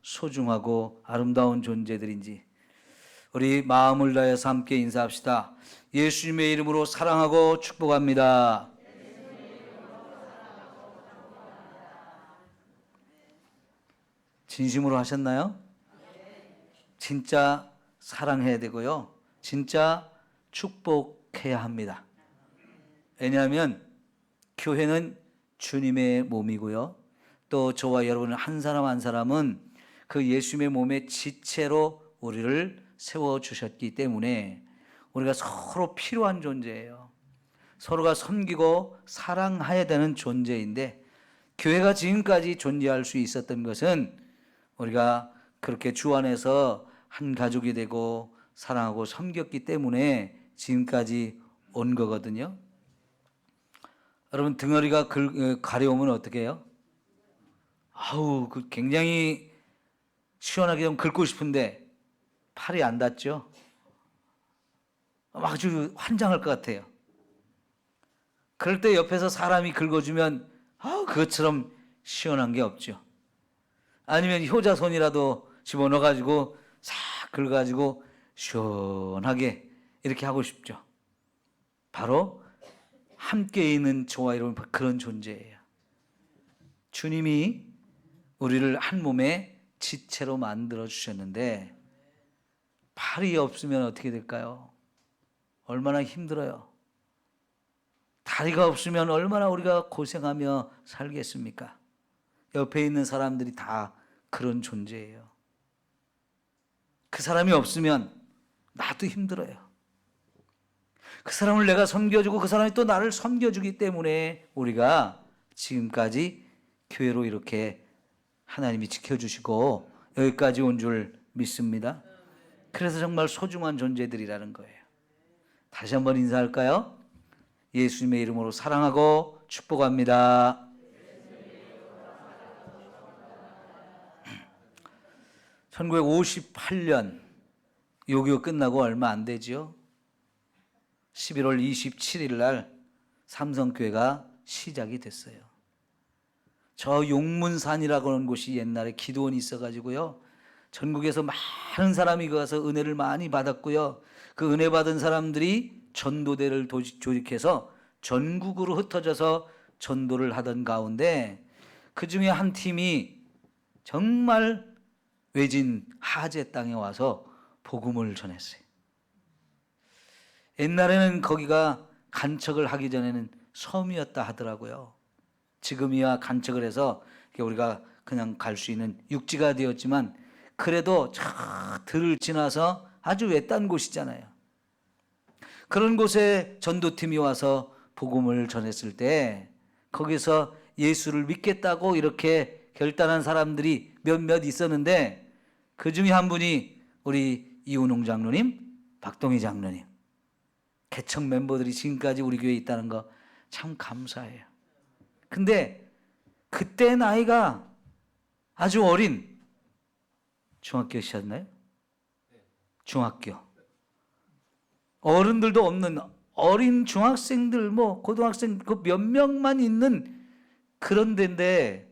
소중하고 아름다운 존재들인지 우리 마음을 다해서 함께 인사합시다. 예수님의 이름으로 사랑하고 축복합니다. 진심으로 하셨나요? 진짜 사랑해야 되고요. 진짜 축복해야 합니다. 왜냐하면 교회는 주님의 몸이고요. 또 저와 여러분 한 사람 한 사람은 그 예수님의 몸의 지체로 우리를 세워주셨기 때문에 우리가 서로 필요한 존재예요. 서로가 섬기고 사랑해야 되는 존재인데 교회가 지금까지 존재할 수 있었던 것은 우리가 그렇게 주 안에서 한 가족이 되고 사랑하고 섬겼기 때문에 지금까지 온 거거든요. 여러분 등어리가 가려우면 어떻게 해요? 굉장히 시원하게 좀 긁고 싶은데 팔이 안 닿죠? 아주 환장할 것 같아요. 그럴 때 옆에서 사람이 긁어주면 그것처럼 시원한 게 없죠. 아니면 효자손이라도 집어넣어가지고 싹 긁어가지고 시원하게 이렇게 하고 싶죠. 바로 함께 있는 저와 여러분 그런 존재예요. 주님이 우리를 한 몸의 지체로 만들어 주셨는데 팔이 없으면 어떻게 될까요? 얼마나 힘들어요. 다리가 없으면 얼마나 우리가 고생하며 살겠습니까? 옆에 있는 사람들이 다 그런 존재예요. 그 사람이 없으면 나도 힘들어요. 그 사람을 내가 섬겨주고 그 사람이 또 나를 섬겨주기 때문에 우리가 지금까지 교회로 이렇게 하나님이 지켜주시고 여기까지 온 줄 믿습니다. 그래서 정말 소중한 존재들이라는 거예요. 다시 한번 인사할까요? 예수님의 이름으로 사랑하고 축복합니다. (1958년) 6.25 끝나고 얼마 안 되죠. 11월 27일 날 삼성교회가 시작이 됐어요. 저 용문산이라고 하는 곳이 옛날에 기도원이 있어가지고요. 전국에서 많은 사람이 가서 은혜를 많이 받았고요. 그 은혜 받은 사람들이 전도대를 조직해서 전국으로 흩어져서 전도를 하던 가운데 그 중에 한 팀이 정말 외진 하제 땅에 와서 복음을 전했어요. 옛날에는 거기가 간척을 하기 전에는 섬이었다 하더라고요. 지금이야 간척을 해서 우리가 그냥 갈 수 있는 육지가 되었지만 그래도 저 들을 지나서 아주 외딴 곳이잖아요. 그런 곳에 전도팀이 와서 복음을 전했을 때 거기서 예수를 믿겠다고 이렇게 결단한 사람들이 몇몇 있었는데 그 중에 한 분이 우리 이운홍 장로님, 박동희 장로님, 개척 멤버들이 지금까지 우리 교회에 있다는 거 참 감사해요. 근데 그때 나이가 아주 어린 중학교셨나요? 중학교. 어른들도 없는 어린 중학생들, 고등학생 그 몇 명만 있는 그런 데인데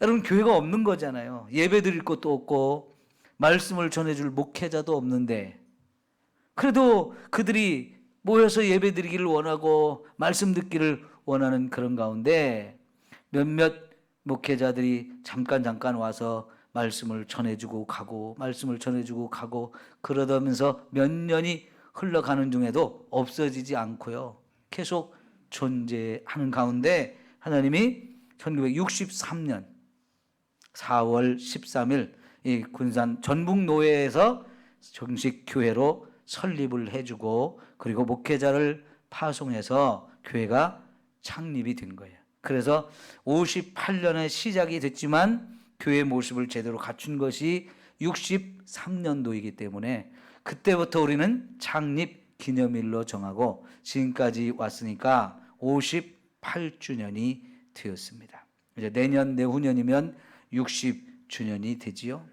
여러분 교회가 없는 거잖아요. 예배 드릴 것도 없고 말씀을 전해줄 목회자도 없는데 그래도 그들이 모여서 예배 드리기를 원하고 말씀 듣기를 원하는 그런 가운데 몇몇 목회자들이 잠깐 와서 말씀을 전해주고 가고 말씀을 전해주고 가고 그러면서 몇 년이 흘러가는 중에도 없어지지 않고요. 계속 존재하는 가운데 하나님이 1963년 4월 13일 이 군산 전북노회에서 정식 교회로 설립을 해주고 그리고 목회자를 파송해서 교회가 창립이 된 거예요. 그래서 58년에 시작이 됐지만 교회 모습을 제대로 갖춘 것이 63년도이기 때문에 그때부터 우리는 창립 기념일로 정하고 지금까지 왔으니까 58주년이 되었습니다. 이제 내년 내후년이면 60주년이 되지요.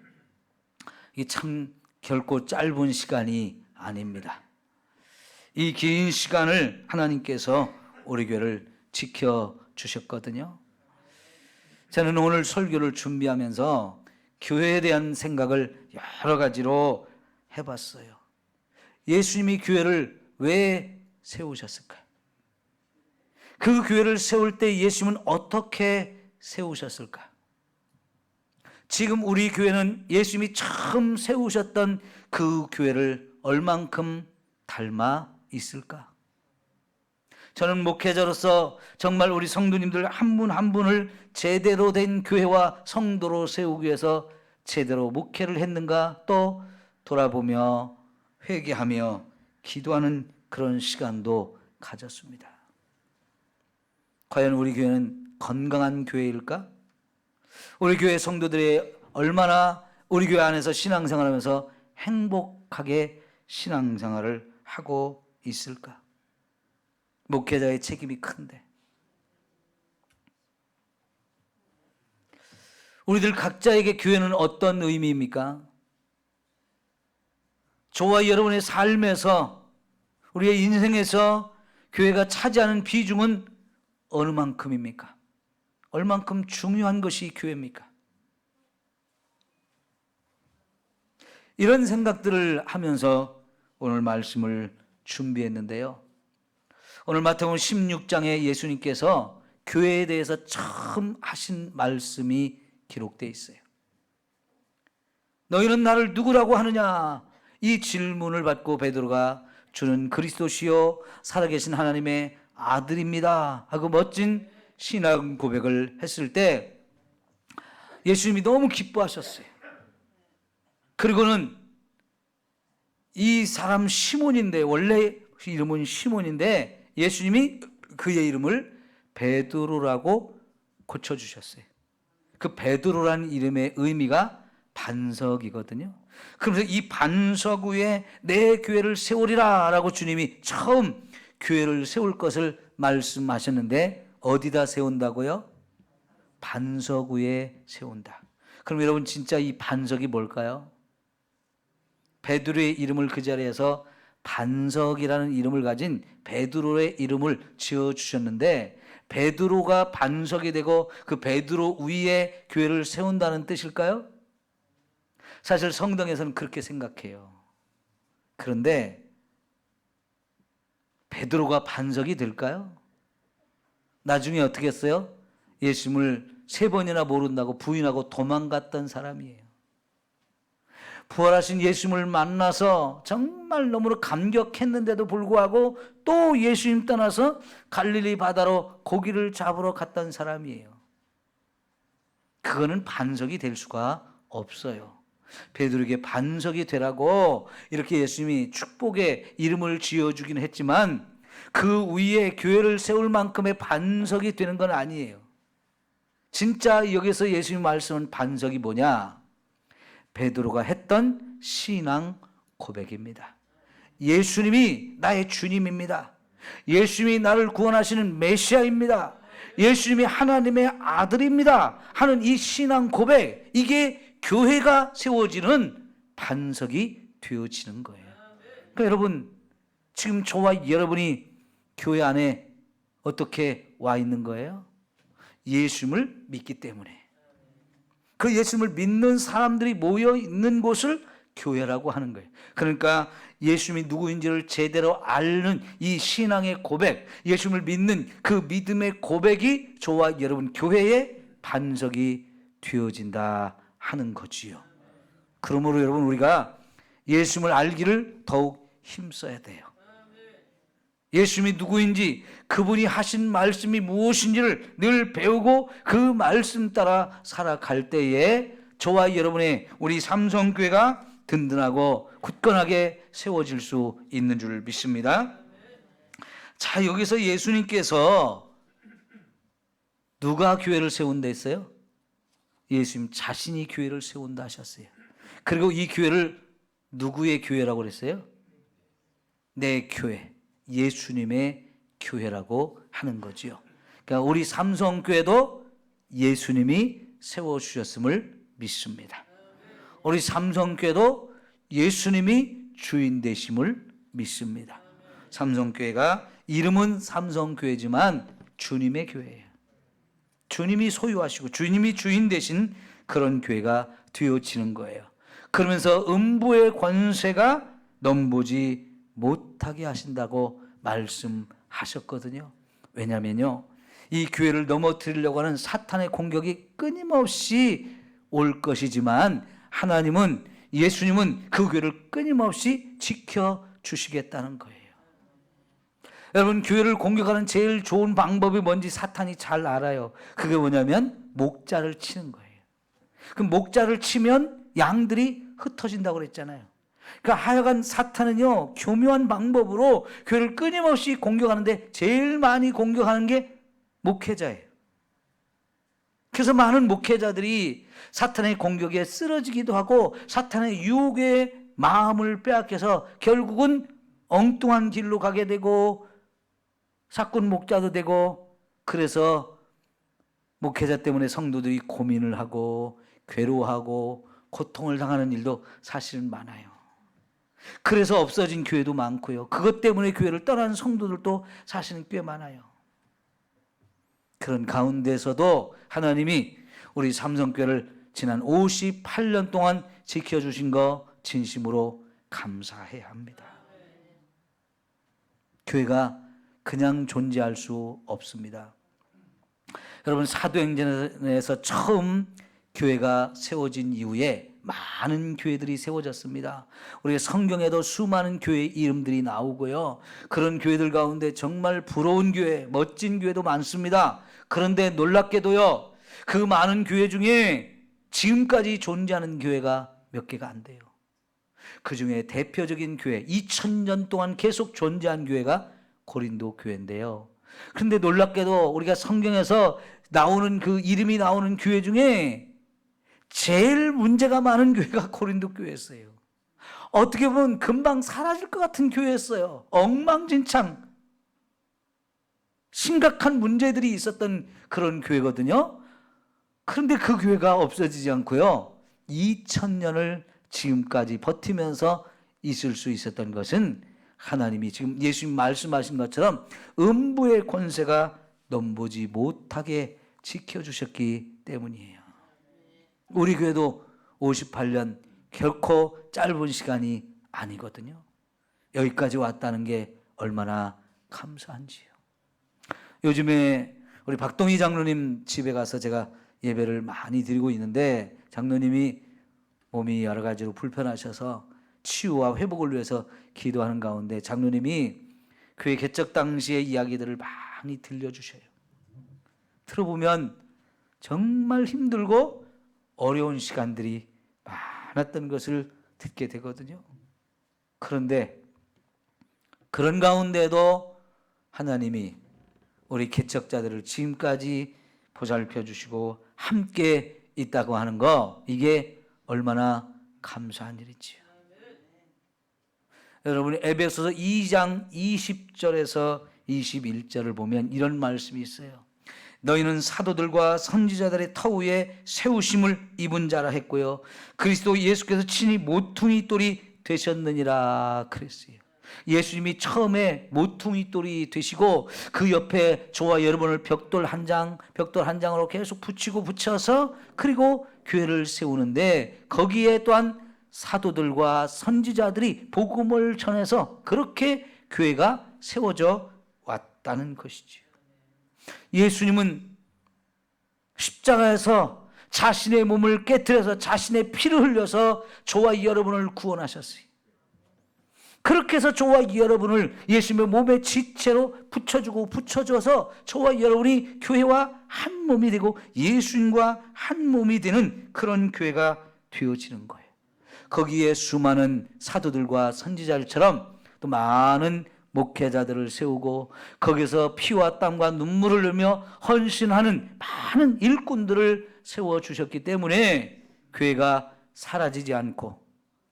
이 참 결코 짧은 시간이 아닙니다. 이 긴 시간을 하나님께서 우리 교회를 지켜주셨거든요. 저는 오늘 설교를 준비하면서 교회에 대한 생각을 여러 가지로 해봤어요. 예수님이 교회를 왜 세우셨을까요? 그 교회를 세울 때 예수님은 어떻게 세우셨을까? 지금 우리 교회는 예수님이 처음 세우셨던 그 교회를 얼만큼 닮아 있을까? 저는 목회자로서 정말 우리 성도님들 한 분 한 분을 제대로 된 교회와 성도로 세우기 위해서 제대로 목회를 했는가 또 돌아보며 회개하며 기도하는 그런 시간도 가졌습니다. 과연 우리 교회는 건강한 교회일까? 우리 교회 성도들이 얼마나 우리 교회 안에서 신앙생활하면서 행복하게 신앙생활을 하고 있을까? 목회자의 책임이 큰데 우리들 각자에게 교회는 어떤 의미입니까? 저와 여러분의 삶에서 우리의 인생에서 교회가 차지하는 비중은 어느 만큼입니까? 얼만큼 중요한 것이 교회입니까? 이런 생각들을 하면서 오늘 말씀을 준비했는데요. 오늘 마태복음 16장에 예수님께서 교회에 대해서 처음 하신 말씀이 기록되어 있어요. 너희는 나를 누구라고 하느냐? 이 질문을 받고 베드로가 주는 그리스도시요 살아계신 하나님의 아들입니다 하고 멋진 신앙 고백을 했을 때 예수님이 너무 기뻐하셨어요. 그리고는 이 사람 시몬인데 원래 이름은 시몬인데 예수님이 그의 이름을 베드로라고 고쳐주셨어요. 그 베드로라는 이름의 의미가 반석이거든요. 그러면서 이 반석 위에 내 교회를 세우리라 라고 주님이 처음 교회를 세울 것을 말씀하셨는데 어디다 세운다고요? 반석 위에 세운다. 그럼 여러분 진짜 이 반석이 뭘까요? 베드로의 이름을 그 자리에서 반석이라는 이름을 가진 베드로의 이름을 지어주셨는데 베드로가 반석이 되고 그 베드로 위에 교회를 세운다는 뜻일까요? 사실 성경에서는 그렇게 생각해요. 그런데 베드로가 반석이 될까요? 나중에 어떻게 했어요? 예수님을 3번이나 모른다고 부인하고 도망갔던 사람이에요. 부활하신 예수님을 만나서 정말 너무나 감격했는데도 불구하고 또 예수님 떠나서 갈릴리 바다로 고기를 잡으러 갔던 사람이에요. 그거는 반석이 될 수가 없어요. 베드로에게 반석이 되라고 이렇게 예수님이 축복의 이름을 지어주긴 했지만 그 위에 교회를 세울 만큼의 반석이 되는 건 아니에요. 진짜 여기서 예수님 말씀은 반석이 뭐냐? 베드로가 했던 신앙 고백입니다. 예수님이 나의 주님입니다. 예수님이 나를 구원하시는 메시아입니다. 예수님이 하나님의 아들입니다 하는 이 신앙 고백, 이게 교회가 세워지는 반석이 되어지는 거예요. 그러니까 여러분, 지금 저와 여러분이 교회 안에 어떻게 와 있는 거예요? 예수님을 믿기 때문에. 그 예수님을 믿는 사람들이 모여 있는 곳을 교회라고 하는 거예요. 그러니까 예수님이 누구인지를 제대로 아는 이 신앙의 고백, 예수님을 믿는 그 믿음의 고백이 저와 여러분 교회의 반석이 되어진다 하는 거지요. 그러므로 여러분 우리가 예수님을 알기를 더욱 힘써야 돼요. 예수님이 누구인지, 그분이 하신 말씀이 무엇인지를 늘 배우고 그 말씀 따라 살아갈 때에 저와 여러분의 우리 삼성교회가 든든하고 굳건하게 세워질 수 있는 줄 믿습니다. 자, 여기서 예수님께서 누가 교회를 세운다 했어요? 예수님 자신이 교회를 세운다 하셨어요. 그리고 이 교회를 누구의 교회라고 그랬어요? 내 교회, 예수님의 교회라고 하는 거지요. 그러니까 우리 삼성교회도 예수님이 세워주셨음을 믿습니다. 우리 삼성교회도 예수님이 주인 되심을 믿습니다. 삼성교회가 이름은 삼성교회지만 주님의 교회예요. 주님이 소유하시고 주님이 주인 되신 그런 교회가 되어지는 거예요. 그러면서 음부의 권세가 넘보지 못하게 하신다고 말씀하셨거든요. 왜냐면요, 이 교회를 넘어뜨리려고 하는 사탄의 공격이 끊임없이 올 것이지만 하나님은, 예수님은 그 교회를 끊임없이 지켜주시겠다는 거예요. 여러분, 교회를 공격하는 제일 좋은 방법이 뭔지 사탄이 잘 알아요. 그게 뭐냐면 목자를 치는 거예요. 그 목자를 치면 양들이 흩어진다고 그랬잖아요. 그러니까 하여간 사탄은요, 교묘한 방법으로 교회를 끊임없이 공격하는데 제일 많이 공격하는 게 목회자예요. 그래서 많은 목회자들이 사탄의 공격에 쓰러지기도 하고 사탄의 유혹에 마음을 빼앗겨서 결국은 엉뚱한 길로 가게 되고 사꾼 목자도 되고, 그래서 목회자 때문에 성도들이 고민을 하고 괴로워하고 고통을 당하는 일도 사실은 많아요. 그래서 없어진 교회도 많고요. 그것 때문에 교회를 떠나는 성도들도 사실은 꽤 많아요. 그런 가운데서도 하나님이 우리 삼성교회를 지난 58년 동안 지켜주신 거 진심으로 감사해야 합니다. 교회가 그냥 존재할 수 없습니다. 여러분, 사도행전에서 처음 교회가 세워진 이후에 많은 교회들이 세워졌습니다. 우리가 성경에도 수많은 교회의 이름들이 나오고요. 그런 교회들 가운데 정말 부러운 교회, 멋진 교회도 많습니다. 그런데 놀랍게도요, 그 많은 교회 중에 지금까지 존재하는 교회가 몇 개가 안 돼요. 그 중에 대표적인 교회, 2000년 동안 계속 존재한 교회가 고린도 교회인데요. 그런데 놀랍게도 우리가 성경에서 나오는 그 이름이 나오는 교회 중에 제일 문제가 많은 교회가 고린도 교회였어요. 어떻게 보면 금방 사라질 것 같은 교회였어요. 엉망진창 심각한 문제들이 있었던 그런 교회거든요. 그런데 그 교회가 없어지지 않고요, 2000년을 지금까지 버티면서 있을 수 있었던 것은 하나님이 지금 예수님 말씀하신 것처럼 음부의 권세가 넘보지 못하게 지켜주셨기 때문이에요. 우리 교회도 58년 결코 짧은 시간이 아니거든요. 여기까지 왔다는 게 얼마나 감사한지요. 요즘에 우리 박동희 장로님 집에 가서 제가 예배를 많이 드리고 있는데, 장로님이 몸이 여러 가지로 불편하셔서 치유와 회복을 위해서 기도하는 가운데 장로님이 교회 개척 당시의 이야기들을 많이 들려주셔요. 들어보면 정말 힘들고 어려운 시간들이 많았던 것을 듣게 되거든요. 그런데 그런 가운데도 하나님이 우리 개척자들을 지금까지 보살펴 주시고 함께 있다고 하는 거, 이게 얼마나 감사한 일이지요. 여러분이 에베소서 2장 20절에서 21절을 보면 이런 말씀이 있어요. 너희는 사도들과 선지자들의 터 위에 세우심을 입은 자라 했고요, 그리스도 예수께서 친히 모퉁이 돌이 되셨느니라 그랬어요. 예수님이 처음에 모퉁이 돌이 되시고 그 옆에 저와 여러분을 벽돌 한 장으로 계속 붙여서 그리고 교회를 세우는데, 거기에 또한 사도들과 선지자들이 복음을 전해서 그렇게 교회가 세워져 왔다는 것이지요. 예수님은 십자가에서 자신의 몸을 깨뜨려서 자신의 피를 흘려서 저와 여러분을 구원하셨어요. 그렇게 해서 저와 여러분을 예수님의 몸의 지체로 붙여줘서 저와 여러분이 교회와 한 몸이 되고 예수님과 한 몸이 되는 그런 교회가 되어지는 거예요. 거기에 수많은 사도들과 선지자들처럼 또 많은 목회자들을 세우고 거기서 피와 땀과 눈물을 흘리며 헌신하는 많은 일꾼들을 세워주셨기 때문에 교회가 사라지지 않고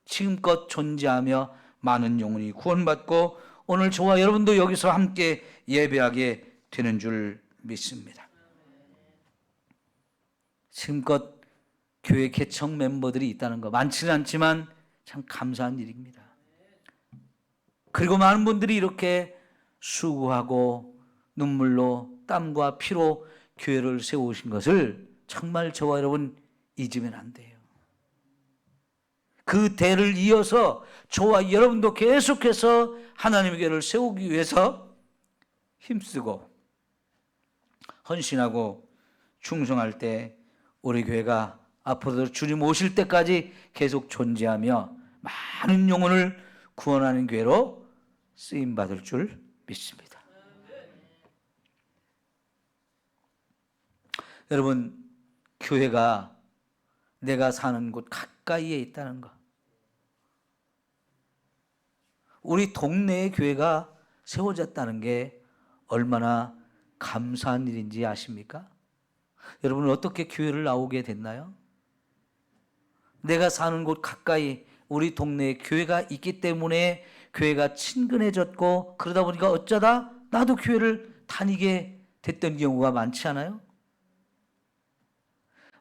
지금껏 존재하며 많은 영혼이 구원받고 오늘 저와 여러분도 여기서 함께 예배하게 되는 줄 믿습니다. 지금껏 교회 개척 멤버들이 있다는 거 많지는 않지만 참 감사한 일입니다. 그리고 많은 분들이 이렇게 수고하고 눈물로 땀과 피로 교회를 세우신 것을 정말 저와 여러분 잊으면 안 돼요. 그 대를 이어서 저와 여러분도 계속해서 하나님의 교회를 세우기 위해서 힘쓰고 헌신하고 충성할 때 우리 교회가 앞으로도 주님 오실 때까지 계속 존재하며 많은 영혼을 구원하는 교회로 쓰임받을 줄 믿습니다. 여러분, 교회가 내가 사는 곳 가까이에 있다는 것, 우리 동네에 교회가 세워졌다는 게 얼마나 감사한 일인지 아십니까? 여러분은 어떻게 교회를 나오게 됐나요? 내가 사는 곳 가까이 우리 동네에 교회가 있기 때문에 교회가 친근해졌고, 그러다 보니까 어쩌다 나도 교회를 다니게 됐던 경우가 많지 않아요?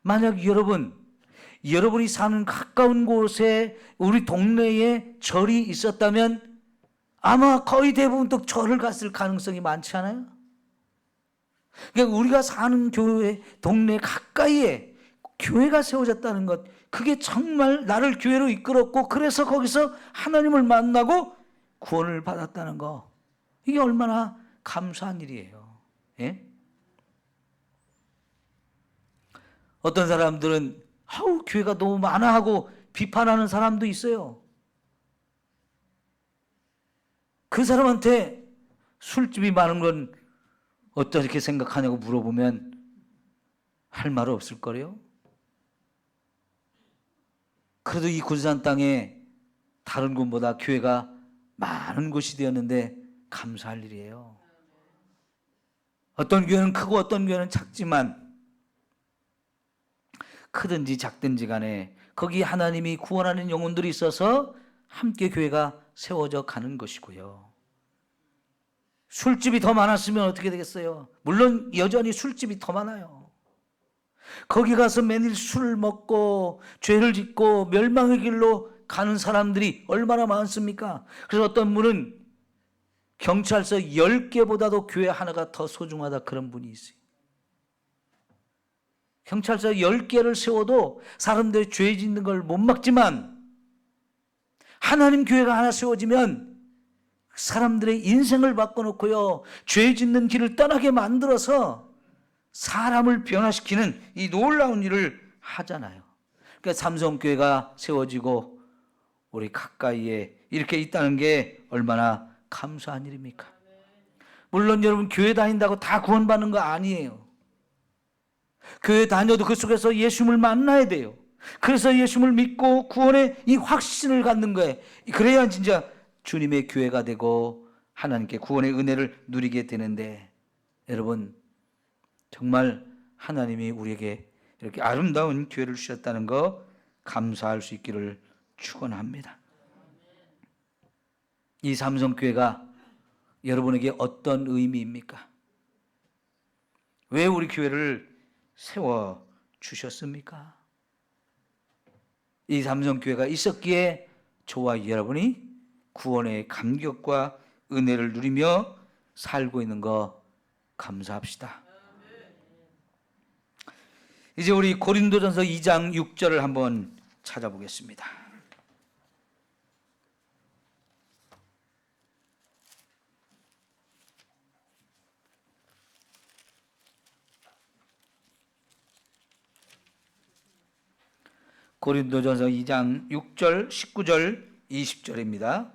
만약 여러분이 사는 가까운 곳에 우리 동네에 절이 있었다면 아마 거의 대부분 또 절을 갔을 가능성이 많지 않아요? 그러니까 우리가 사는 교회, 동네 가까이에 교회가 세워졌다는 것, 그게 정말 나를 교회로 이끌었고, 그래서 거기서 하나님을 만나고 구원을 받았다는 거, 이게 얼마나 감사한 일이에요. 예? 어떤 사람들은 아우 교회가 너무 많아 하고 비판하는 사람도 있어요. 그 사람한테 술집이 많은 건 어떻게 생각하냐고 물어보면 할 말 없을 거래요. 그래도 이 군산 땅에 다른 곳보다 교회가 많은 곳이 되었는데 감사할 일이에요. 어떤 교회는 크고 어떤 교회는 작지만 크든지 작든지 간에 거기 하나님이 구원하는 영혼들이 있어서 함께 교회가 세워져 가는 것이고요. 술집이 더 많았으면 어떻게 되겠어요? 물론 여전히 술집이 더 많아요. 거기 가서 매일 술을 먹고 죄를 짓고 멸망의 길로 가는 사람들이 얼마나 많습니까? 그래서 어떤 분은 경찰서 10개보다도 교회 하나가 더 소중하다, 그런 분이 있어요. 경찰서 10개를 세워도 사람들이 죄 짓는 걸 못 막지만 하나님 교회가 하나 세워지면 사람들의 인생을 바꿔놓고요, 죄 짓는 길을 떠나게 만들어서 사람을 변화시키는 이 놀라운 일을 하잖아요. 그러니까 삼성교회가 세워지고 우리 가까이에 이렇게 있다는 게 얼마나 감사한 일입니까? 물론 여러분, 교회 다닌다고 다 구원받는 거 아니에요. 교회 다녀도 그 속에서 예수님을 만나야 돼요. 그래서 예수님을 믿고 구원의 이 확신을 갖는 거예요. 그래야 진짜 주님의 교회가 되고 하나님께 구원의 은혜를 누리게 되는데, 여러분 정말 하나님이 우리에게 이렇게 아름다운 교회를 주셨다는 거 감사할 수 있기를 축원합니다. 이 삼성교회가 여러분에게 어떤 의미입니까? 왜 우리 교회를 세워주셨습니까? 이 삼성교회가 있었기에 저와 여러분이 구원의 감격과 은혜를 누리며 살고 있는 거 감사합시다. 이제 우리 고린도전서 2장 6절을 한번 찾아보겠습니다. 고린도전서 2장 6절, 19절, 20절입니다.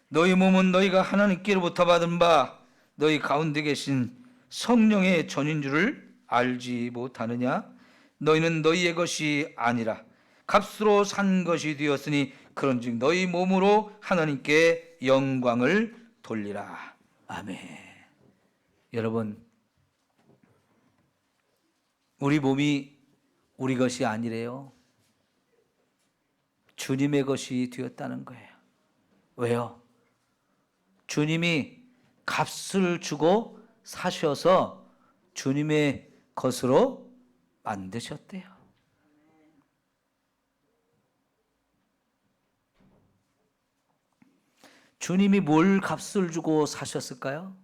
너희 몸은 너희가 하나님께로부터 받은 바 너희 가운데 계신 성령의 전인 줄을 알지 못하느냐? 너희는 너희의 것이 아니라 값으로 산 것이 되었으니 그런즉 너희 몸으로 하나님께 영광을 돌리라. 아멘. 여러분, 우리 몸이 우리 것이 아니래요. 주님의 것이 되었다는 거예요. 왜요? 주님이 값을 주고 사셔서 주님의 것으로 만드셨대요. 주님이 뭘 값을 주고 사셨을까요?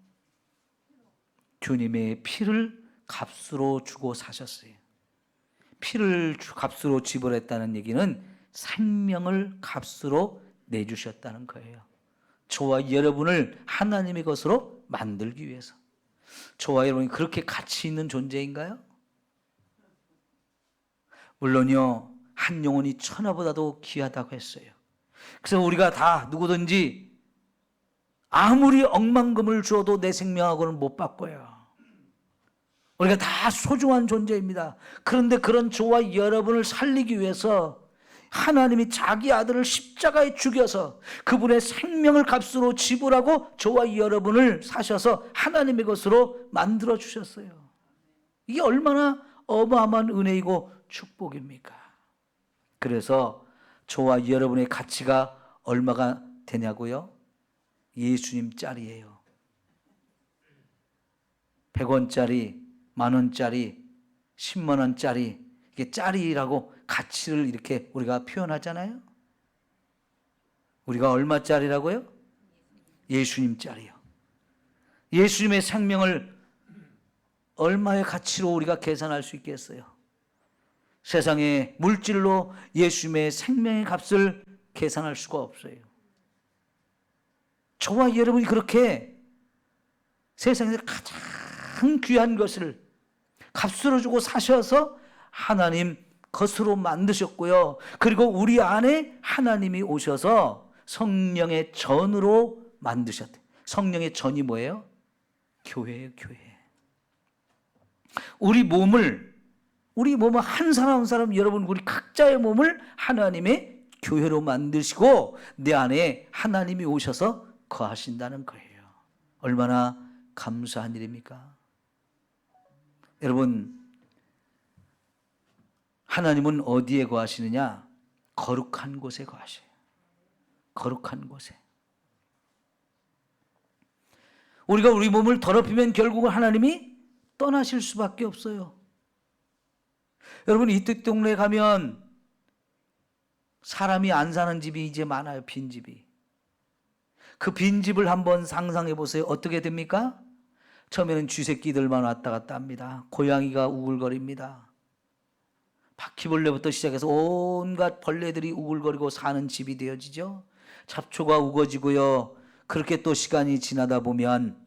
주님의 피를 값으로 주고 사셨어요. 피를 값으로 지불했다는 얘기는 생명을 값으로 내주셨다는 거예요. 저와 여러분을 하나님의 것으로 만들기 위해서. 저와 여러분이 그렇게 가치 있는 존재인가요? 물론요, 한 영혼이 천하보다도 귀하다고 했어요. 그래서 우리가 다 누구든지 아무리 억만금을 주어도 내 생명하고는 못 바꿔요. 우리가 다 소중한 존재입니다. 그런데 그런 저와 여러분을 살리기 위해서 하나님이 자기 아들을 십자가에 죽여서 그분의 생명을 값으로 지불하고 저와 여러분을 사셔서 하나님의 것으로 만들어 주셨어요. 이게 얼마나 어마어마한 은혜이고 축복입니까? 그래서 저와 여러분의 가치가 얼마가 되냐고요? 예수님 짤이에요. 100원짜리, 만원짜리, 10만원짜리, 이게 짤이라고 가치를 이렇게 우리가 표현하잖아요. 우리가 얼마짜리라고요? 예수님 짤이요. 예수님의 생명을 얼마의 가치로 우리가 계산할 수 있겠어요? 세상의 물질로 예수님의 생명의 값을 계산할 수가 없어요. 저와 여러분이 그렇게 세상에서 가장 귀한 것을 값으로 주고 사셔서 하나님 것으로 만드셨고요. 그리고 우리 안에 하나님이 오셔서 성령의 전으로 만드셨대요. 성령의 전이 뭐예요? 교회예요, 교회. 우리 몸을 한 사람 한 사람, 여러분 우리 각자의 몸을 하나님의 교회로 만드시고 내 안에 하나님이 오셔서 거하신다는 거예요. 얼마나 감사한 일입니까? 여러분, 하나님은 어디에 거하시느냐? 거룩한 곳에 거하셔요. 거룩한 곳에. 우리가 우리 몸을 더럽히면 결국은 하나님이 떠나실 수밖에 없어요. 여러분, 이쪽 동네에 가면 사람이 안 사는 집이 이제 많아요. 빈집이. 그 빈집을 한번 상상해 보세요. 어떻게 됩니까? 처음에는 쥐새끼들만 왔다 갔다 합니다. 고양이가 우글거립니다. 바퀴벌레부터 시작해서 온갖 벌레들이 우글거리고 사는 집이 되어지죠. 잡초가 우거지고요. 그렇게 또 시간이 지나다 보면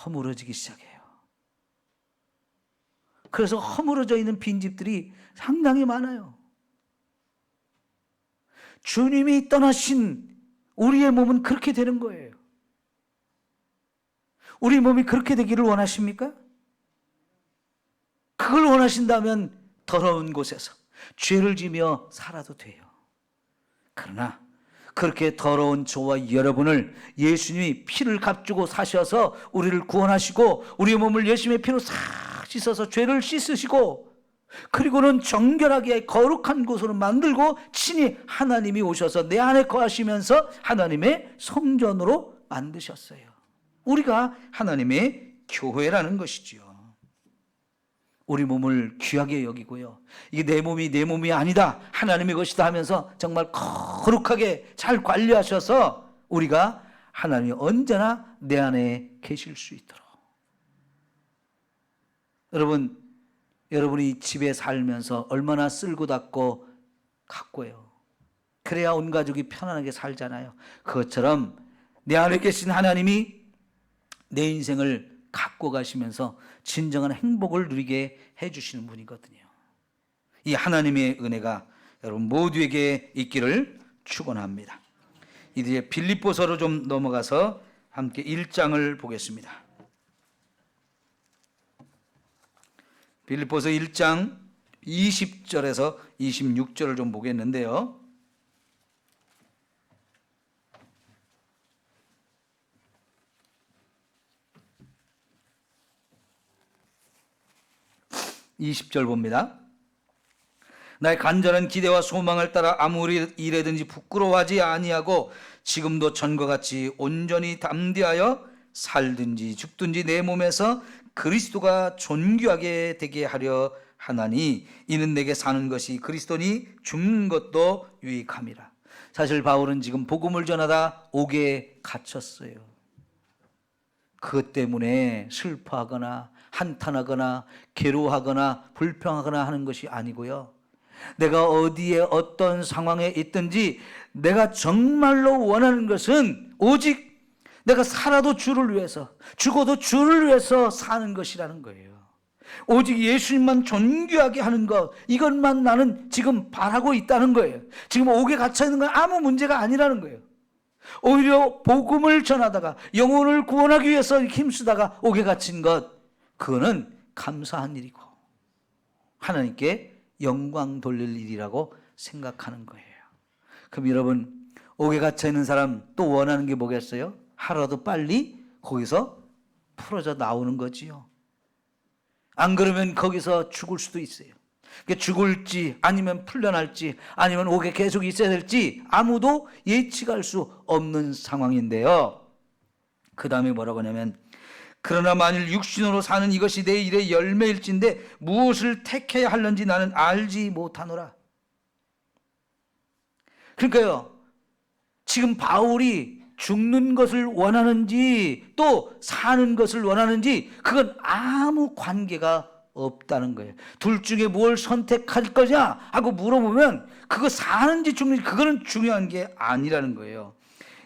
허물어지기 시작해요. 그래서 허물어져 있는 빈집들이 상당히 많아요. 주님이 떠나신 우리의 몸은 그렇게 되는 거예요. 우리 몸이 그렇게 되기를 원하십니까? 그걸 원하신다면 더러운 곳에서 죄를 지며 살아도 돼요. 그러나 그렇게 더러운 저와 여러분을 예수님이 피를 값주고 사셔서 우리를 구원하시고 우리의 몸을 예수님의 피로 싹 씻어서 죄를 씻으시고 그리고는 정결하게 거룩한 곳으로 만들고 친히 하나님이 오셔서 내 안에 거하시면서 하나님의 성전으로 만드셨어요. 우리가 하나님의 교회라는 것이지요. 우리 몸을 귀하게 여기고요. 이게 내 몸이 아니다. 하나님의 것이다 하면서 정말 거룩하게 잘 관리하셔서 우리가 하나님이 언제나 내 안에 계실 수 있도록. 여러분이 집에 살면서 얼마나 쓸고 닦고 가꿔요. 그래야 온 가족이 편안하게 살잖아요. 그것처럼 내 안에 계신 하나님이 내 인생을 갖고 가시면서 진정한 행복을 누리게 해주시는 분이거든요. 이 하나님의 은혜가 여러분 모두에게 있기를 축원합니다. 이제 빌립보서로 좀 넘어가서 함께 1장을 보겠습니다. 빌립보서 1장 20절에서 26절을 좀 보겠는데요. (20절) 봅니다. 나의 간절한 기대와 소망을 따라 아무리 일에든지 부끄러워하지 아니하고 지금도 전과 같이 온전히 담대하여 살든지 죽든지 내 몸에서 그리스도가 존귀하게 되게 하려 하나니 이는 내게 사는 것이 그리스도니 죽는 것도 유익함이라. 사실 바울은 지금 복음을 전하다 옥에 갇혔어요. 그것 때문에 슬퍼하거나 한탄하거나 괴로워하거나 불평하거나 하는 것이 아니고요. 내가 어디에 어떤 상황에 있든지 내가 정말로 원하는 것은 오직 내가 살아도 주를 위해서, 죽어도 주를 위해서 사는 것이라는 거예요. 오직 예수님만 존귀하게 하는 것, 이것만 나는 지금 바라고 있다는 거예요. 지금 옥에 갇혀 있는 건 아무 문제가 아니라는 거예요. 오히려 복음을 전하다가 영혼을 구원하기 위해서 힘쓰다가 옥에 갇힌 것, 그거는 감사한 일이고 하나님께 영광 돌릴 일이라고 생각하는 거예요. 그럼 여러분, 옥에 갇혀 있는 사람 또 원하는 게 뭐겠어요? 하루라도 빨리 거기서 풀어져 나오는 거지요. 안 그러면 거기서 죽을 수도 있어요. 죽을지 아니면 풀려날지 아니면 옥에 계속 있어야 될지 아무도 예측할 수 없는 상황인데요. 그 다음에 뭐라고 하냐면, 그러나 만일 육신으로 사는 이것이 내 일의 열매일진데 무엇을 택해야 할는지 나는 알지 못하노라. 그러니까요, 지금 바울이 죽는 것을 원하는지 또 사는 것을 원하는지 그건 아무 관계가 없다는 거예요. 둘 중에 뭘 선택할 거냐 하고 물어보면 그거 사는지 죽는지 그거는 중요한 게 아니라는 거예요.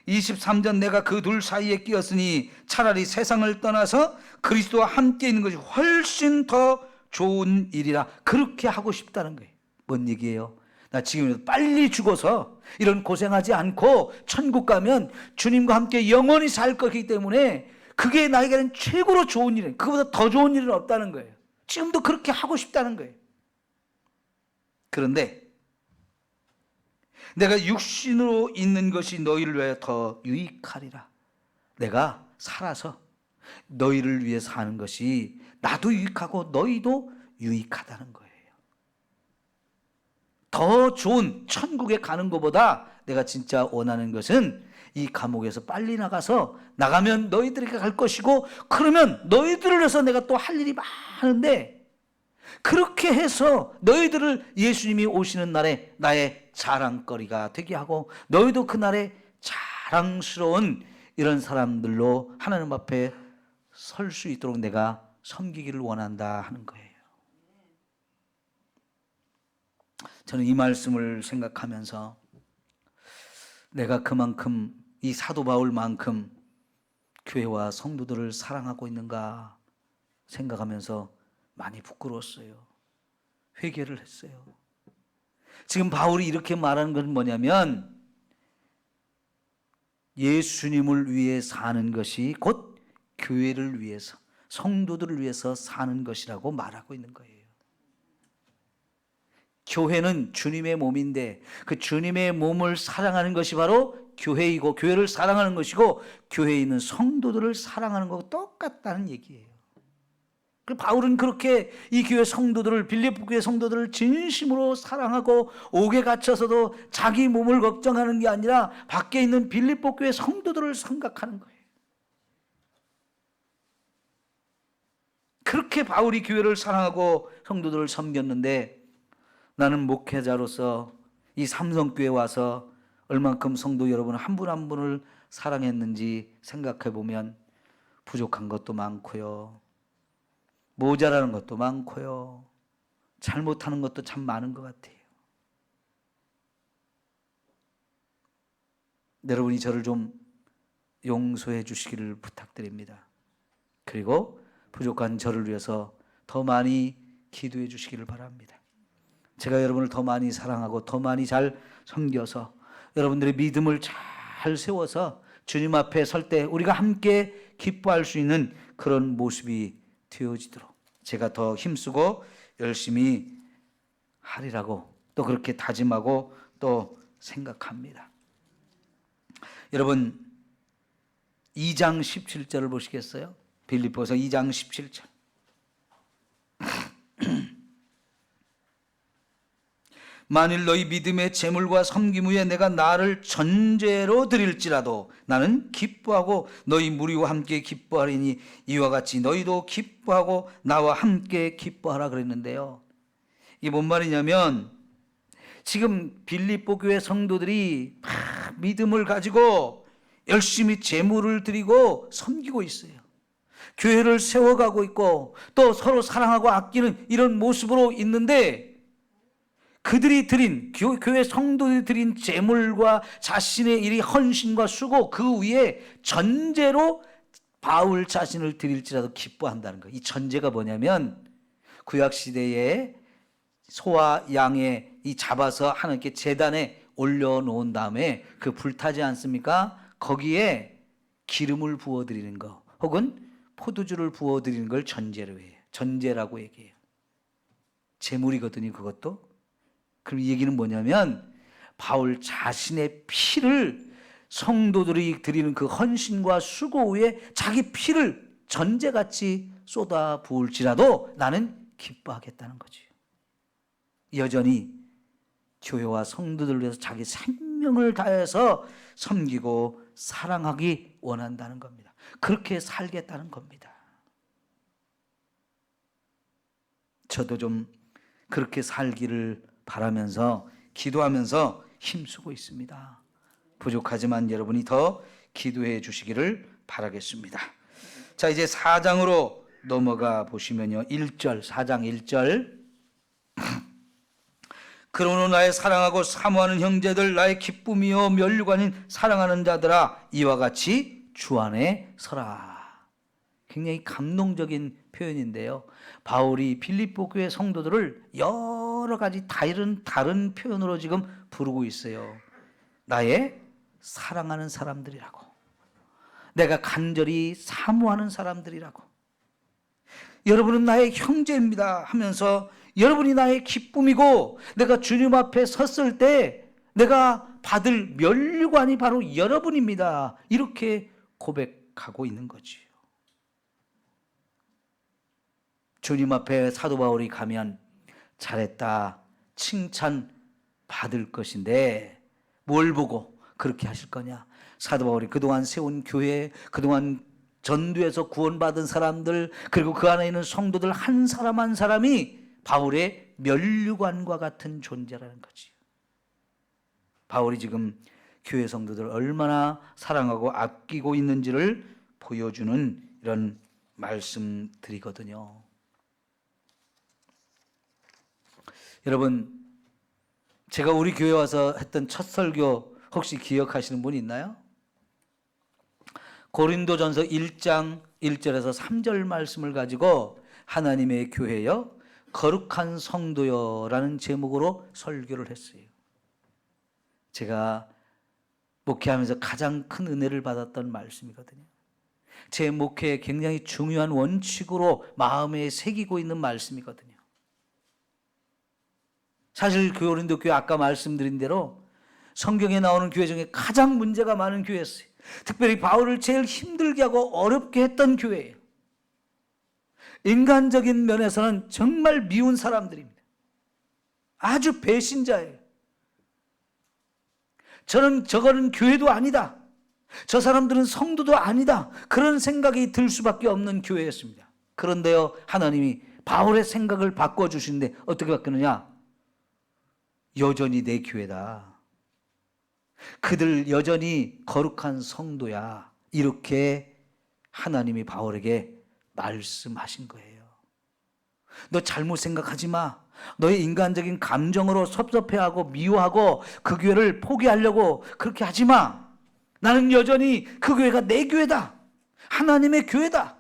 23절, 내가 그 둘 사이에 끼었으니 차라리 세상을 떠나서 그리스도와 함께 있는 것이 훨씬 더 좋은 일이라, 그렇게 하고 싶다는 거예요. 뭔 얘기예요? 나 지금 빨리 죽어서 이런 고생하지 않고 천국 가면 주님과 함께 영원히 살 거기 때문에 그게 나에게는 최고로 좋은 일이에요. 그보다 더 좋은 일은 없다는 거예요. 지금도 그렇게 하고 싶다는 거예요. 그런데 내가 육신으로 있는 것이 너희를 위하여 더 유익하리라. 내가 살아서 너희를 위해 사는 것이 나도 유익하고 너희도 유익하다는 거예요. 더 좋은 천국에 가는 것보다 내가 진짜 원하는 것은 이 감옥에서 빨리 나가면 너희들에게 갈 것이고, 그러면 너희들을 위해서 내가 또 할 일이 많은데, 그렇게 해서 너희들을 예수님이 오시는 날에 나의 자랑거리가 되게 하고 너희도 그날에 자랑스러운 이런 사람들로 하나님 앞에 설 수 있도록 내가 섬기기를 원한다 하는 거예요. 저는 이 말씀을 생각하면서 내가 그만큼 이 사도 바울만큼 교회와 성도들을 사랑하고 있는가 생각하면서 많이 부끄러웠어요. 회개를 했어요. 지금 바울이 이렇게 말하는 건 뭐냐면, 예수님을 위해 사는 것이 곧 교회를 위해서, 성도들을 위해서 사는 것이라고 말하고 있는 거예요. 교회는 주님의 몸인데 그 주님의 몸을 사랑하는 것이 바로 교회이고, 교회를 사랑하는 것이고, 교회에 있는 성도들을 사랑하는 것과 똑같다는 얘기예요. 바울은 그렇게 이 교회 성도들을, 빌립보 교회 성도들을 진심으로 사랑하고 옥에 갇혀서도 자기 몸을 걱정하는 게 아니라 밖에 있는 빌립보 교회 성도들을 생각하는 거예요. 그렇게 바울이 교회를 사랑하고 성도들을 섬겼는데, 나는 목회자로서 이 삼성교회에 와서 얼만큼 성도 여러분 한 분 한 분을 사랑했는지 생각해 보면 부족한 것도 많고요, 모자라는 것도 많고요, 잘못하는 것도 참 많은 것 같아요. 여러분이 저를 좀 용서해 주시기를 부탁드립니다. 그리고 부족한 저를 위해서 더 많이 기도해 주시기를 바랍니다. 제가 여러분을 더 많이 사랑하고 더 많이 잘 섬겨서 여러분들의 믿음을 잘 세워서 주님 앞에 설 때 우리가 함께 기뻐할 수 있는 그런 모습이 되어지도록 제가 더 힘쓰고 열심히 하리라고 또 그렇게 다짐하고 또 생각합니다. 여러분, 2장 17절을 보시겠어요? 빌립보서 2장 17절. 만일 너희 믿음의 재물과 섬김 후에 내가 나를 전제로 드릴지라도 나는 기뻐하고 너희 무리와 함께 기뻐하리니 이와 같이 너희도 기뻐하고 나와 함께 기뻐하라 그랬는데요. 이게 뭔 말이냐면, 지금 빌립보 교회 성도들이 막 믿음을 가지고 열심히 재물을 드리고 섬기고 있어요. 교회를 세워가고 있고 또 서로 사랑하고 아끼는 이런 모습으로 있는데, 그들이 드린, 교회 성도들이 드린 재물과 자신의 일이 헌신과 수고, 그 위에 전제로 바울 자신을 드릴지라도 기뻐한다는 거예요. 이 전제가 뭐냐면, 구약시대에 소와 양의 이 잡아서 하나님께 제단에 올려놓은 다음에 그 불타지 않습니까? 거기에 기름을 부어드리는 거, 혹은 포도주를 부어드리는 걸 전제로 해요. 전제라고 얘기해요. 제물이거든요, 그것도. 그럼 이 얘기는 뭐냐면, 바울 자신의 피를, 성도들이 드리는 그 헌신과 수고 위에 자기 피를 전제같이 쏟아 부을지라도 나는 기뻐하겠다는 거지. 여전히 교회와 성도들을 위해서 자기 생명을 다해서 섬기고 사랑하기 원한다는 겁니다. 그렇게 살겠다는 겁니다. 저도 좀 그렇게 살기를 바라면서 기도하면서 힘쓰고 있습니다. 부족하지만 여러분이 더 기도해 주시기를 바라겠습니다. 자, 이제 4장으로 넘어가 보시면요, 1절, 4장 1절. 그러므로 나의 사랑하고 사모하는 형제들, 나의 기쁨이요 면류관인 사랑하는 자들아, 이와 같이 주 안에 서라. 굉장히 감동적인 표현인데요, 바울이 빌립보 교회 성도들을 여러 가지 다른 표현으로 지금 부르고 있어요. 나의 사랑하는 사람들이라고, 내가 간절히 사모하는 사람들이라고, 여러분은 나의 형제입니다 하면서 여러분이 나의 기쁨이고, 내가 주님 앞에 섰을 때 내가 받을 면류관이 바로 여러분입니다, 이렇게 고백하고 있는 거지요. 주님 앞에 사도 바울이 가면 잘했다 칭찬 받을 것인데, 뭘 보고 그렇게 하실 거냐? 사도 바울이 그동안 세운 교회, 그동안 전도에서 구원받은 사람들, 그리고 그 안에 있는 성도들 한 사람 한 사람이 바울의 면류관과 같은 존재라는 거지. 바울이 지금 교회 성도들을 얼마나 사랑하고 아끼고 있는지를 보여주는 이런 말씀들이거든요. 여러분, 제가 우리 교회 와서 했던 첫 설교 혹시 기억하시는 분 있나요? 고린도전서 1장 1절에서 3절 말씀을 가지고 하나님의 교회여 거룩한 성도여 라는 제목으로 설교를 했어요. 제가 목회하면서 가장 큰 은혜를 받았던 말씀이거든요. 제 목회에 굉장히 중요한 원칙으로 마음에 새기고 있는 말씀이거든요. 사실 고린도 교회 아까 말씀드린 대로 성경에 나오는 교회 중에 가장 문제가 많은 교회였어요. 특별히 바울을 제일 힘들게 하고 어렵게 했던 교회예요. 인간적인 면에서는 정말 미운 사람들입니다. 아주 배신자예요. 저거는 교회도 아니다, 저 사람들은 성도도 아니다, 그런 생각이 들 수밖에 없는 교회였습니다. 그런데요, 하나님이 바울의 생각을 바꿔주시는데 어떻게 바뀌느냐? 여전히 내 교회다, 그들 여전히 거룩한 성도야, 이렇게 하나님이 바울에게 말씀하신 거예요. 너 잘못 생각하지 마. 너의 인간적인 감정으로 섭섭해하고 미워하고 그 교회를 포기하려고 그렇게 하지 마. 나는 여전히 그 교회가 내 교회다, 하나님의 교회다.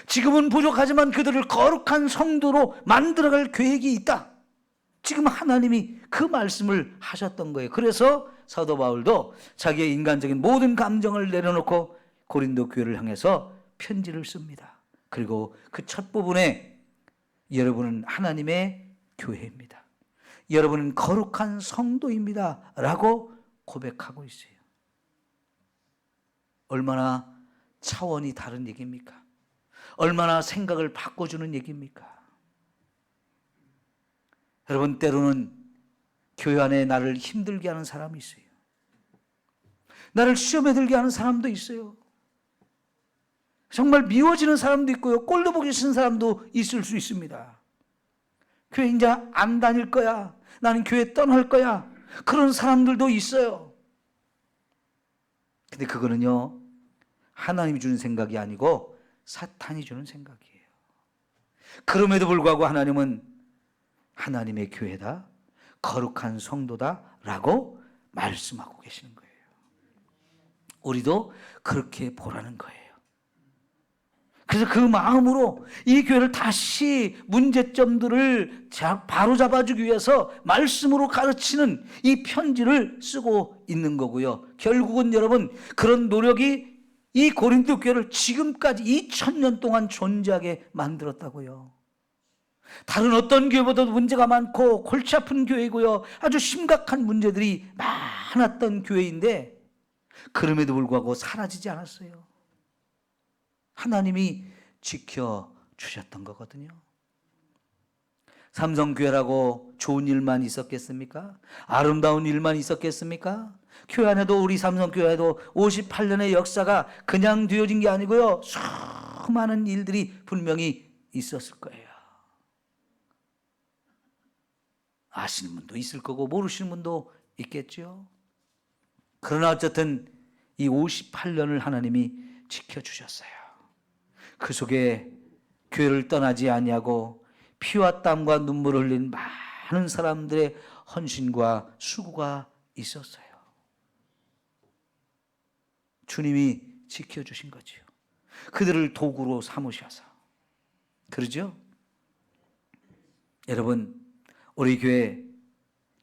지금은 부족하지만 그들을 거룩한 성도로 만들어갈 계획이 있다. 지금 하나님이 그 말씀을 하셨던 거예요. 그래서 사도 바울도 자기의 인간적인 모든 감정을 내려놓고 고린도 교회를 향해서 편지를 씁니다. 그리고 그 첫 부분에 여러분은 하나님의 교회입니다, 여러분은 거룩한 성도입니다 라고 고백하고 있어요. 얼마나 차원이 다른 얘기입니까? 얼마나 생각을 바꿔주는 얘기입니까? 여러분, 때로는 교회 안에 나를 힘들게 하는 사람이 있어요. 나를 시험에 들게 하는 사람도 있어요. 정말 미워지는 사람도 있고요, 꼴도 보기 싫은 사람도 있을 수 있습니다. 교회 이제 안 다닐 거야, 나는 교회 떠날 거야, 그런 사람들도 있어요. 근데 그거는요, 하나님이 주는 생각이 아니고 사탄이 주는 생각이에요. 그럼에도 불구하고 하나님은 하나님의 교회다, 거룩한 성도다 라고 말씀하고 계시는 거예요. 우리도 그렇게 보라는 거예요. 그래서 그 마음으로 이 교회를 다시 문제점들을 바로 잡아주기 위해서 말씀으로 가르치는 이 편지를 쓰고 있는 거고요. 결국은 여러분, 그런 노력이 이 고린도 교회를 지금까지 2000년 동안 존재하게 만들었다고요. 다른 어떤 교회보다도 문제가 많고 골치 아픈 교회이고요, 아주 심각한 문제들이 많았던 교회인데 그럼에도 불구하고 사라지지 않았어요. 하나님이 지켜주셨던 거거든요. 삼성교회라고 좋은 일만 있었겠습니까? 아름다운 일만 있었겠습니까? 교회 안에도, 우리 삼성교회에도 58년의 역사가 그냥 되어진 게 아니고요, 수많은 일들이 분명히 있었을 거예요. 아시는 분도 있을 거고 모르시는 분도 있겠죠. 그러나 어쨌든 이 58년을 하나님이 지켜주셨어요. 그 속에 교회를 떠나지 아니하고 피와 땀과 눈물을 흘린 많은 사람들의 헌신과 수고가 있었어요. 주님이 지켜주신 거지요. 그들을 도구로 삼으셔서. 그러죠? 여러분, 우리 교회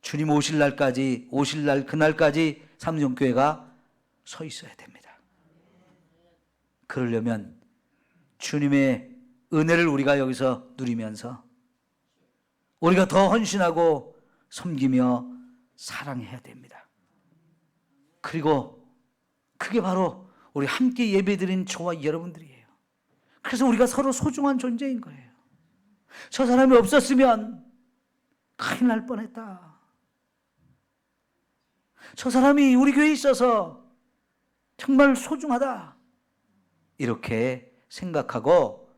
주님 오실 날까지, 오실 날 그날까지 삼성교회가 서 있어야 됩니다. 그러려면 주님의 은혜를 우리가 여기서 누리면서 우리가 더 헌신하고 섬기며 사랑해야 됩니다. 그리고 그게 바로 우리 함께 예배드린 저와 여러분들이에요. 그래서 우리가 서로 소중한 존재인 거예요. 저 사람이 없었으면 큰일 날 뻔했다. 저 사람이 우리 교회에 있어서 정말 소중하다. 이렇게 생각하고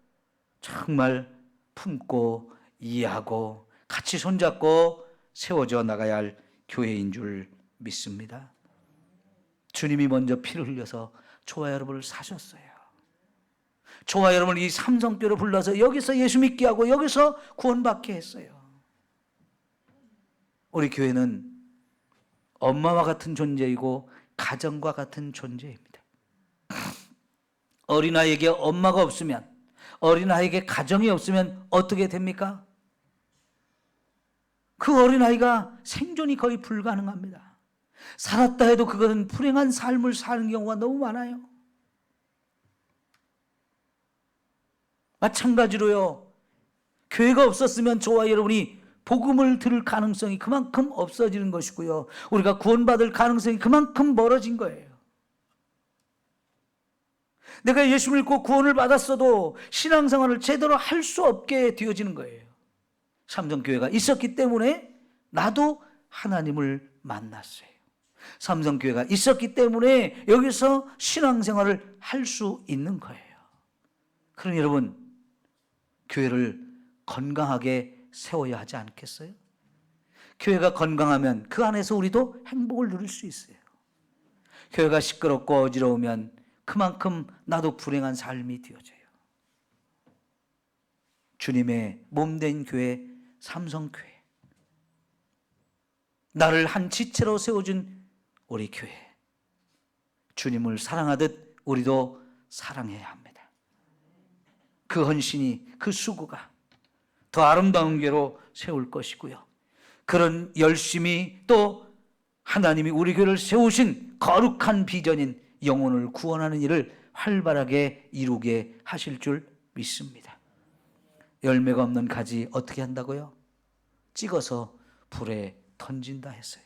정말 품고 이해하고 같이 손잡고 세워져 나가야 할 교회인 줄 믿습니다. 주님이 먼저 피를 흘려서 저와 여러분을 사셨어요. 저와 여러분을 이 삼성교회로 불러서 여기서 예수 믿게 하고 여기서 구원받게 했어요. 우리 교회는 엄마와 같은 존재이고 가정과 같은 존재입니다. 어린아이에게 엄마가 없으면, 어린아이에게 가정이 없으면 어떻게 됩니까? 그 어린아이가 생존이 거의 불가능합니다. 살았다 해도 그것은 불행한 삶을 사는 경우가 너무 많아요. 마찬가지로요, 교회가 없었으면 저와 여러분이 복음을 들을 가능성이 그만큼 없어지는 것이고요, 우리가 구원받을 가능성이 그만큼 멀어진 거예요. 내가 예수 믿고 구원을 받았어도 신앙생활을 제대로 할 수 없게 되어지는 거예요. 삼성교회가 있었기 때문에 나도 하나님을 만났어요. 삼성교회가 있었기 때문에 여기서 신앙생활을 할 수 있는 거예요. 그러니 여러분, 교회를 건강하게 세워야 하지 않겠어요? 교회가 건강하면 그 안에서 우리도 행복을 누릴 수 있어요. 교회가 시끄럽고 어지러우면 그만큼 나도 불행한 삶이 되어져요. 주님의 몸된 교회, 삼성교회, 나를 한 지체로 세워준 우리 교회, 주님을 사랑하듯 우리도 사랑해야 합니다. 그 헌신이, 그 수고가 더 아름다운 교회로 세울 것이고요, 그런 열심히 또 하나님이 우리 교회를 세우신 거룩한 비전인 영혼을 구원하는 일을 활발하게 이루게 하실 줄 믿습니다. 열매가 없는 가지 어떻게 한다고요? 찍어서 불에 던진다 했어요.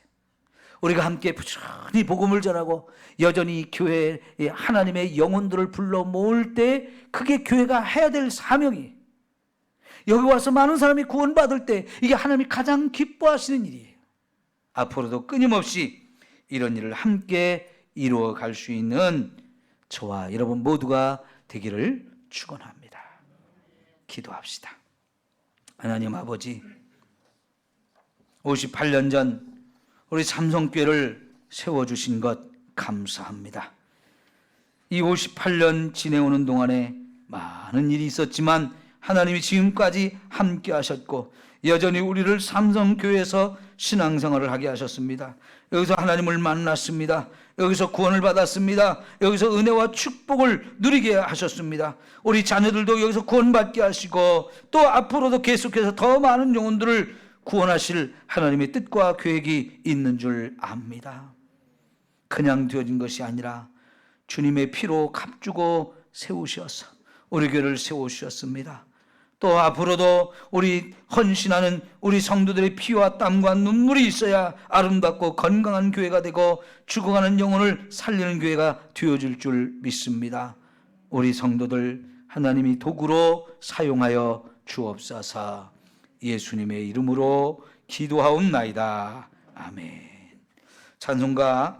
우리가 함께 부지런히 복음을 전하고 여전히 교회에 하나님의 영혼들을 불러 모을 때 그게 교회가 해야 될 사명이, 여기 와서 많은 사람이 구원받을 때 이게 하나님이 가장 기뻐하시는 일이에요. 앞으로도 끊임없이 이런 일을 함께 이루어 갈 수 있는 저와 여러분 모두가 되기를 축원합니다. 기도합시다. 하나님 아버지, 58년 전 우리 삼성교회를 세워주신 것 감사합니다. 이 58년 지내오는 동안에 많은 일이 있었지만 하나님이 지금까지 함께 하셨고 여전히 우리를 삼성교회에서 신앙생활을 하게 하셨습니다. 여기서 하나님을 만났습니다. 여기서 구원을 받았습니다. 여기서 은혜와 축복을 누리게 하셨습니다. 우리 자녀들도 여기서 구원받게 하시고 또 앞으로도 계속해서 더 많은 영혼들을 구원하실 하나님의 뜻과 계획이 있는 줄 압니다. 그냥 되어진 것이 아니라 주님의 피로 값주고 세우셔서 우리 교회를 세우셨습니다. 또 앞으로도 우리 헌신하는 우리 성도들의 피와 땀과 눈물이 있어야 아름답고 건강한 교회가 되고 죽어가는 영혼을 살리는 교회가 되어질 줄 믿습니다. 우리 성도들 하나님이 도구로 사용하여 주옵소서. 예수님의 이름으로 기도하옵나이다. 아멘. 찬송가